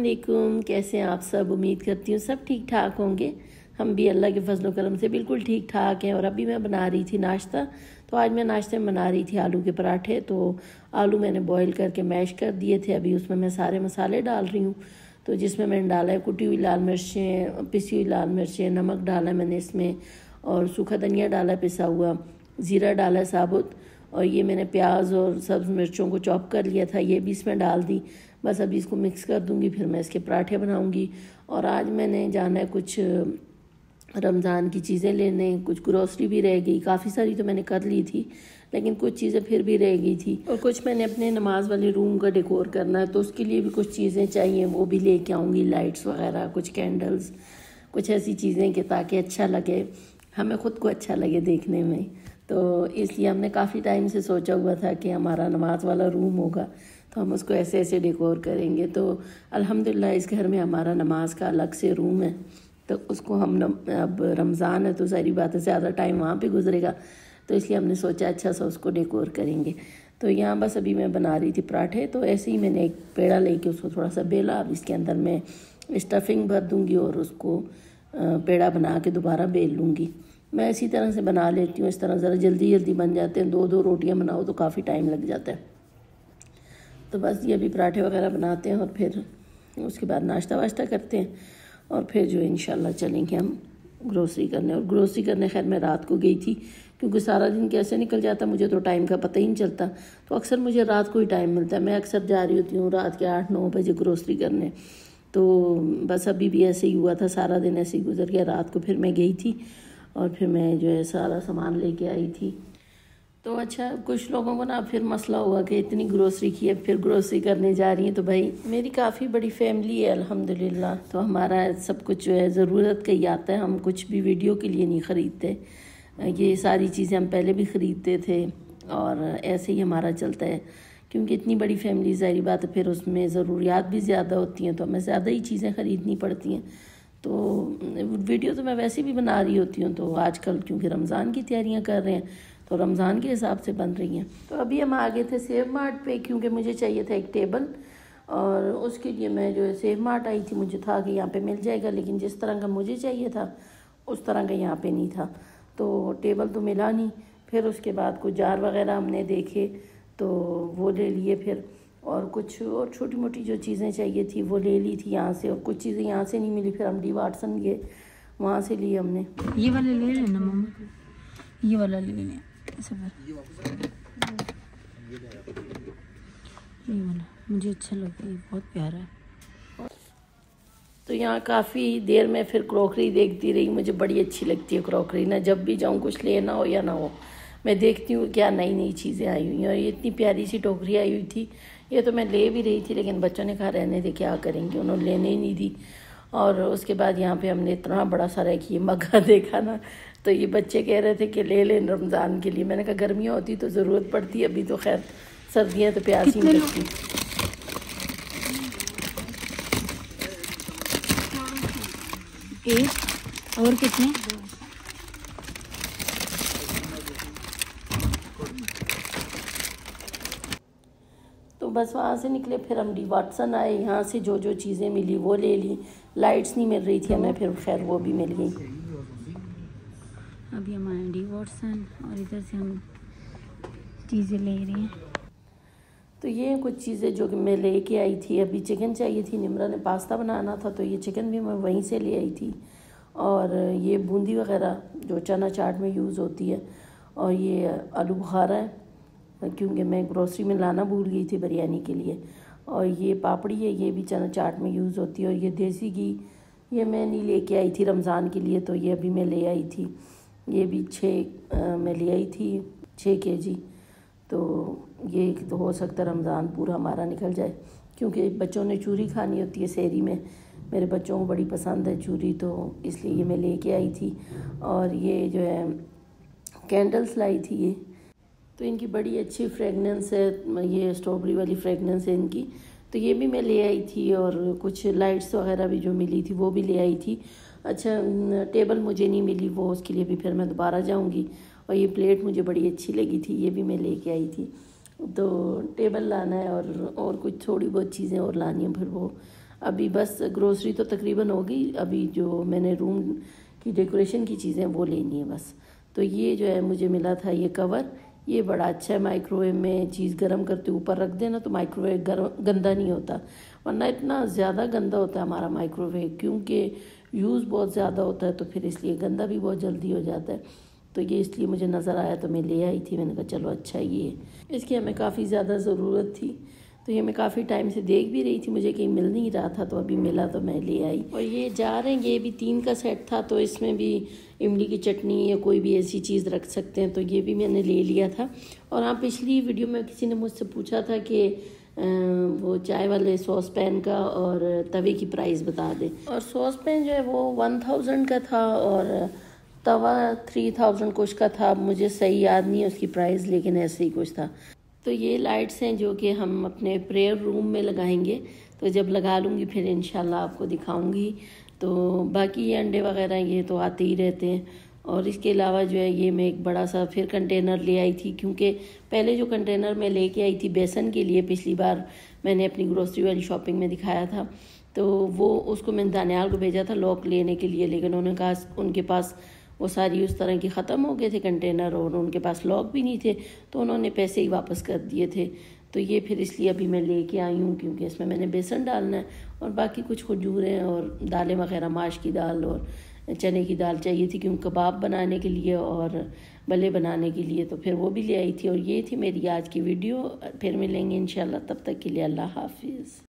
वालेकुम। कैसे हैं आप सब? उम्मीद करती हूँ सब ठीक ठाक होंगे। हम भी अल्लाह के फजल करम से बिल्कुल ठीक ठाक हैं। और अभी मैं बना रही थी नाश्ता। तो आज मैं नाश्ते में बना रही थी आलू के पराठे। तो आलू मैंने बॉईल करके मैश कर दिए थे। अभी उसमें मैं सारे मसाले डाल रही हूँ। तो जिसमें मैंने डाला है कुटी हुई लाल मिर्चें, पिसी हुई लाल मिर्चें, नमक डाला है मैंने इसमें, और सूखा धनिया डाला है पिसा हुआ, ज़ीरा डाला है साबुत, और ये मैंने प्याज और सब्ज़ मिर्चों को चॉप कर लिया था, ये भी इसमें डाल दी। बस अभी इसको मिक्स कर दूंगी, फिर मैं इसके पराठे बनाऊंगी। और आज मैंने जाना है कुछ रमज़ान की चीज़ें लेने, कुछ ग्रोसरी भी रह गई, काफ़ी सारी तो मैंने कर ली थी लेकिन कुछ चीज़ें फिर भी रह गई थी। और कुछ मैंने अपने नमाज वाले रूम का डेकोर करना है, तो उसके लिए भी कुछ चीज़ें चाहिए, वो भी लेके आऊँगी, लाइट्स वगैरह, कुछ कैंडल्स, कुछ ऐसी चीज़ें कि ताकि अच्छा लगे, हमें ख़ुद को अच्छा लगे देखने में। तो इसलिए हमने काफ़ी टाइम से सोचा हुआ था कि हमारा नमाज वाला रूम होगा तो हम उसको ऐसे ऐसे डेकोर करेंगे। तो अल्हम्दुलिल्लाह इस घर में हमारा नमाज का अलग से रूम है। तो उसको हम अब रमज़ान है तो सारी बात है, ज़्यादा टाइम वहाँ पे गुजरेगा, तो इसलिए हमने सोचा अच्छा सा उसको डेकोर करेंगे। तो यहाँ बस अभी मैं बना रही थी पराठे। तो ऐसे ही मैंने एक पेड़ा लेके उसको थोड़ा सा बेला। अब इसके अंदर मैं स्टफिंग भर दूँगी और उसको पेड़ा बना के दोबारा बेल लूँगी। मैं इसी तरह से बना लेती हूँ, इस तरह ज़रा जल्दी जल्दी बन जाते हैं। दो दो रोटियाँ बनाओ तो काफ़ी टाइम लग जाता है। तो बस ये अभी पराठे वगैरह बनाते हैं और फिर उसके बाद नाश्ता वाश्ता करते हैं और फिर जो इंशाल्लाह चलेंगे हम ग्रोसरी करने। और ग्रोसरी करने खैर मैं रात को गई थी, क्योंकि सारा दिन कैसे निकल जाता मुझे तो टाइम का पता ही नहीं चलता। तो अक्सर मुझे रात को ही टाइम मिलता है। मैं अक्सर जा रही होती हूँ रात के 8-9 बजे ग्रोसरी करने। तो बस अभी भी ऐसे ही हुआ था, सारा दिन ऐसे ही गुजर गया। रात को फिर मैं गई थी और फिर मैं जो है सारा सामान लेके आई थी। तो अच्छा, कुछ लोगों को ना फिर मसला हुआ कि इतनी ग्रोसरी की है, फिर ग्रोसरी करने जा रही हैं। तो भाई मेरी काफ़ी बड़ी फैमिली है अल्हम्दुलिल्लाह। तो हमारा सब कुछ जो है ज़रूरत का ही आता है, हम कुछ भी वीडियो के लिए नहीं ख़रीदते। ये सारी चीज़ें हम पहले भी ख़रीदते थे और ऐसे ही हमारा चलता है, क्योंकि इतनी बड़ी फैमिली ज़ाहिर बात है फिर उसमें ज़रूरियात भी ज़्यादा होती हैं, तो हमें ज़्यादा ही चीज़ें ख़रीदनी पड़ती हैं। तो वीडियो तो मैं वैसे भी बना रही होती हूँ, तो आजकल क्योंकि रमज़ान की तैयारियाँ कर रहे हैं तो रमज़ान के हिसाब से बन रही हैं। तो अभी हम आ गए थे सेव मार्ट पे, क्योंकि मुझे चाहिए था एक टेबल, और उसके लिए मैं जो है सेव मार्ट आई थी। मुझे था कि यहाँ पे मिल जाएगा, लेकिन जिस तरह का मुझे चाहिए था उस तरह का यहाँ पे नहीं था, तो टेबल तो मिला नहीं। फिर उसके बाद कुछ जार वगैरह हमने देखे तो वो ले लिए फिर, और कुछ और छोटी मोटी जो चीज़ें चाहिए थी वो ले ली थी यहाँ से, और कुछ चीज़ें यहाँ से नहीं मिली, फिर हम डी वाटसन गए, वहाँ से लिए हमने। ये वाला ले लेना मम्मा, ये वाला ले लेना, ये वाला मुझे अच्छा लगता है, ये बहुत प्यारा है। तो यहाँ काफ़ी देर में फिर क्रॉकरी देखती रही। मुझे बड़ी अच्छी लगती है क्रॉकरी ना, जब भी जाऊँ कुछ लेना हो या ना हो मैं देखती हूँ क्या नई नई चीज़ें आई हुई हैं। और ये इतनी प्यारी सी टोकरी आई हुई थी, ये तो मैं ले भी रही थी लेकिन बच्चों ने कहा रहने दे, क्या करेंगे, उन्होंने लेने ही नहीं दी। और उसके बाद यहाँ पे हमने इतना बड़ा सारा एक ये मग्गा देखा ना, तो ये बच्चे कह रहे थे कि ले लें रमज़ान के लिए। मैंने कहा गर्मियाँ होती तो ज़रूरत पड़ती, अभी तो खैर सर्दियाँ तो प्यास ही नहीं लगती। एक और कितने? तो बस वहाँ से निकले, फिर हम डी वाटसन आए। यहाँ से जो जो चीज़ें मिली वो ले ली। लाइट्स नहीं मिल रही थी हमें, फिर खैर वो भी मिल गई। अभी हम आए डी वाटसन और इधर से हम चीज़ें ले रही हैं। तो ये कुछ चीज़ें जो कि मैं लेके आई थी। अभी चिकन चाहिए थी, निमरा ने पास्ता बनाना था, तो ये चिकन भी मैं वहीं से ले आई थी। और ये बूंदी वगैरह जो चना चाट में यूज़ होती है, और ये आलू बुखारा है क्योंकि मैं ग्रोसरी में लाना भूल गई थी बिरयानी के लिए। और ये पापड़ी है, ये भी चना चाट में यूज़ होती है। और ये देसी घी, ये मैं नहीं लेके आई थी रमज़ान के लिए, तो ये अभी मैं ले आई थी। ये भी 6 मैं ले आई थी, 6 kg। तो ये तो हो सकता है रमज़ान पूरा हमारा निकल जाए, क्योंकि बच्चों ने चूरी खानी होती है सहरी में। मेरे बच्चों को बड़ी पसंद है चूरी, तो इसलिए ये मैं लेके आई थी। और ये जो है कैंडल्स लाई थी ये, तो इनकी बड़ी अच्छी फ्रेगनेंस है, ये स्ट्रॉबेरी वाली फ्रेगनेंस है इनकी, तो ये भी मैं ले आई थी। और कुछ लाइट्स वगैरह भी जो मिली थी वो भी ले आई थी। अच्छा, टेबल मुझे नहीं मिली, वो उसके लिए भी फिर मैं दोबारा जाऊंगी। और ये प्लेट मुझे बड़ी अच्छी लगी थी, ये भी मैं लेके आई थी। तो टेबल लाना है और कुछ थोड़ी बहुत चीज़ें और लानी है, फिर वो अभी बस ग्रोसरी तो तकरीबन हो गई, अभी जो मैंने रूम की डेकोरेशन की चीज़ें वो लेनी है बस। तो ये जो है मुझे मिला था ये कवर, ये बड़ा अच्छा है। माइक्रोवेव में चीज़ गर्म करते ऊपर रख देना तो माइक्रोवेव गंदा नहीं होता, वरना इतना ज़्यादा गंदा होता है हमारा माइक्रोवेव, क्योंकि यूज़ बहुत ज़्यादा होता है तो फिर इसलिए गंदा भी बहुत जल्दी हो जाता है। तो ये इसलिए मुझे नज़र आया तो मैं ले आई थी। मैंने कहा चलो अच्छा ये इसकी हमें काफ़ी ज़्यादा ज़रूरत थी, तो ये मैं काफ़ी टाइम से देख भी रही थी, मुझे कहीं मिल नहीं रहा था, तो अभी मिला तो मैं ले आई। और ये जार हैं, ये भी 3 का सेट था, तो इसमें भी इमली की चटनी या कोई भी ऐसी चीज़ रख सकते हैं, तो ये भी मैंने ले लिया था। और हाँ, पिछली वीडियो में किसी ने मुझसे पूछा था कि वो चाय वाले सॉस पैन का और तवे की प्राइस बता दें। और सॉस पैन जो है वो 1000 का था और तवा 3000 कुछ का था, मुझे सही याद नहीं है उसकी प्राइस, लेकिन ऐसे ही कुछ था। तो ये लाइट्स हैं जो कि हम अपने प्रेयर रूम में लगाएंगे, तो जब लगा लूँगी फिर इंशाल्लाह आपको दिखाऊंगी। तो बाकी ये अंडे वगैरह ये तो आते ही रहते हैं। और इसके अलावा जो है ये मैं एक बड़ा सा फिर कंटेनर ले आई थी, क्योंकि पहले जो कंटेनर मैं लेके आई थी बेसन के लिए, पिछली बार मैंने अपनी ग्रोसरी वाली शॉपिंग में दिखाया था, तो वो उसको मैंने दानियाल को भेजा था लॉक लेने के लिए, लेकिन उन्होंने कहा उनके पास वो सारी उस तरह की ख़त्म हो गए थे कंटेनर और उनके पास लॉक भी नहीं थे, तो उन्होंने पैसे ही वापस कर दिए थे। तो ये फिर इसलिए अभी मैं लेके आई हूँ, क्योंकि इसमें मैंने बेसन डालना है और बाकी कुछ खजूरें और दालें वगैरह, माश की दाल और चने की दाल चाहिए थी, क्योंकि कबाब बनाने के लिए और बल्ले बनाने के लिए, तो फिर वो भी ले आई थी। और ये थी मेरी आज की वीडियो, फिर मिलेंगे इंशाल्लाह, तब तक के लिए अल्लाह हाफिज़।